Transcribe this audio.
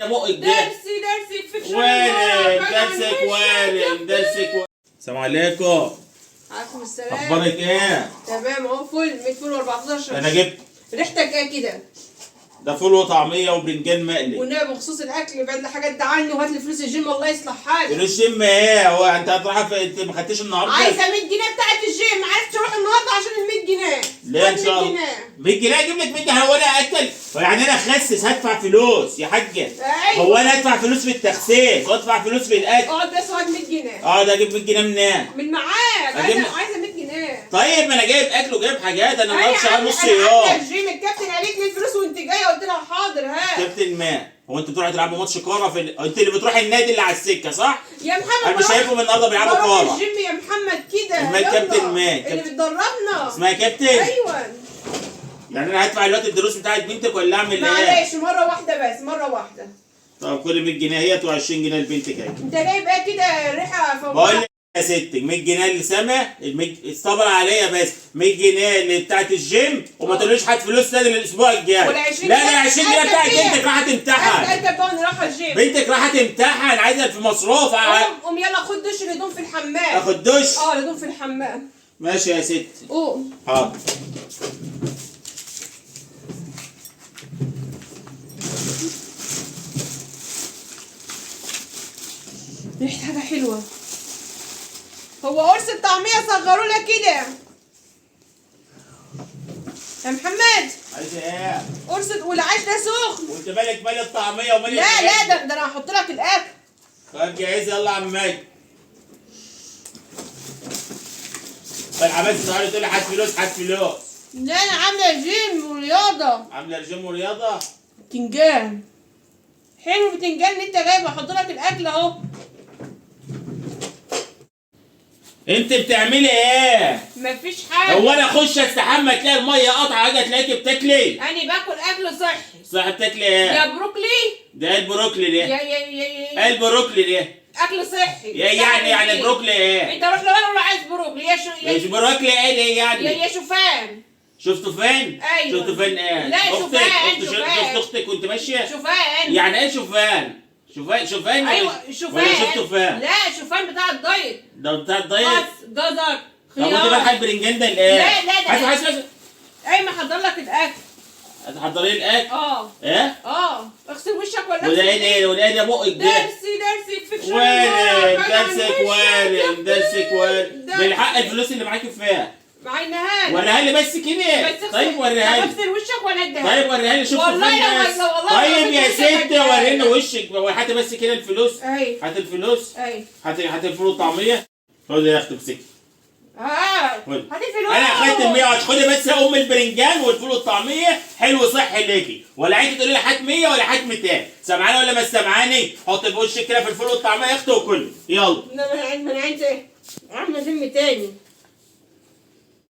يا بقك ده. درسي يكفيك شر وارد درسك وارد درسك وارد. السلام عليكم. عليكم السلام. اخبارك ايه؟ تمام اهو فل 100 فل و14. انا جبت ريحتك ايه كده؟ ده فول وطعميه وبرنجان مقلي. والنبي بخصوص الاكل بعد الحاجات ده عني وهات لي فلوس الجيم الله يصلح حالك. فلوس الجيم ايه؟ هو انت هتروح انت ما خدتيش النهارده؟ عايزه 100 جنيه بتاعت الجيم، ما عرفتش اروح النهارده عشان ال 100 جنيه. ليه ان شاء الله؟ 100 جنيه اجيب لك 100 جنيه هو انا اكل؟ يعني انا اخسس هدفع فلوس يا حاجه؟ ايوه هو انا هدفع فلوس في التخسيس وادفع فلوس في الاكل؟ اقعد بس وهات 100 جنيه. اقعد اجيب 100 جنيه منين؟ من معاك عايزه 100 جنيه. طيب ما انا جايب اكل وجايب حاجات، انا النهارده شغال نص انا يوم. الجيم الكابتن قالت لي الفلوس وانت جايه قلت لها حاضر ها. كابتن ما هو انت بتروحي تلعبوا ماتش كوره انت اللي بتروحي النادي اللي على السكه صح؟ يا محمد انا مش شايفهم النهارده بيلعبوا بروح كوره. الجيم يا محمد كده. اسمها كابتن ما اللي بتدربنا اسمها كابتن؟ ايوه. يعني انا هدفع دلوقتي الدروس بتاعت بنتك ولا اعمل ايه؟ معلش مره واحده بس مره واحده. طب كل 100 جنيه هي و20 جنيه لبنتك اهي. انت جايب ايه كده ريحه بقول لك يا ستي 100 جنيه لسما استبر عليا بس 100 جنيه اللي بتاعت الجيم وما تقوليش هات فلوس تاني للاسبوع الجاي. ولا 20 لا لا 20 جنيه بتاعت بنتك رايحه تمتحن. انت بقى رايحه الجيم. بنتك رايحه تمتحن عايزه في مصروف. قوم يلا خد دش الهدوم في الحمام. اخد دش؟ الهدوم في الحمام. ماشي يا ستي. قوم. حاضر. ريحة حاجة حلوة. هو قرص الطعمية صغروا لك كده يا محمد. عايز ايه؟ قرص والعيش ده سخن. وانت مالك مال الطعميه ومال لا ده انا هحط لك الاكل. طيب جاهز يلا يا عم ماجد. طيب عملت تقعد تقول لي هات فلوس هات فلوس. لا انا عاملة جيم ورياضة. عامله جيم ورياضه؟ بتنجان حلو. بتنجان اللي انت جايبه احط لك الاكل اهو. انت بتعملي ايه؟ مفيش حاجة. هو انا اخش استحمى تلاقي الميه قطعه حاجه تلاقيكي بتاكلي؟ انا باكل اكل صحي. صح بتاكلي ايه؟ يا بروكلي. ده ايه البروكلي يا ده؟ يا ايه البروكلي ده؟ اكل صحي. يعني البروكلي ايه؟ انت روح لوين ولا عايز بروكلي مش بروكلي ايه ده يعني؟ يا شوفان. شفته فين؟ ايوه. شفته فين ايه؟ لا شوفان. شفت اختك وانت ماشيه؟ شوفان. يعني ايه شوفان؟ شوفان ايوه شوفان. ولا شفته فين؟ لا شوفان بتاع الدايت. ده بتاع الدايت؟ بس جزر طب وانت خيار. بقى البرنجان ده الايه؟ لا ده حاسس اي ما احضر لك الاكل. هتحضري الاكل؟ ايه؟ ايه؟ اغسل وشك ولا وده ايه وده ايه ده بقك ده؟ درسي يكفيك شر وارد درسك وارد درسك وارد بالحق الفلوس اللي معاكي فيها. معينها لي. وريها لي بس كده. طيب وريها لي. اغسل وشك ولا اديها. طيب وريها لي شوف والله بس. والله طيب يا ستي وريني وشك هاتي بس كده الفلوس. اهي. هات الفلوس. اهي. هات الفول والطعميه. خدي يا اختي امسكي. هات الفلوس. انا اخدت ال 100 خدي بس يا ام البرنجان والفول والطعميه حلو صحي ليكي ولا عايزه تقولي لي هات 100 ولا هات 200 سامعاني ولا ما سامعاني؟ حطي في وشك كده في الفول والطعميه يا اختي وكلي يلا. انا عايزه ايه؟ عامله جيم تاني.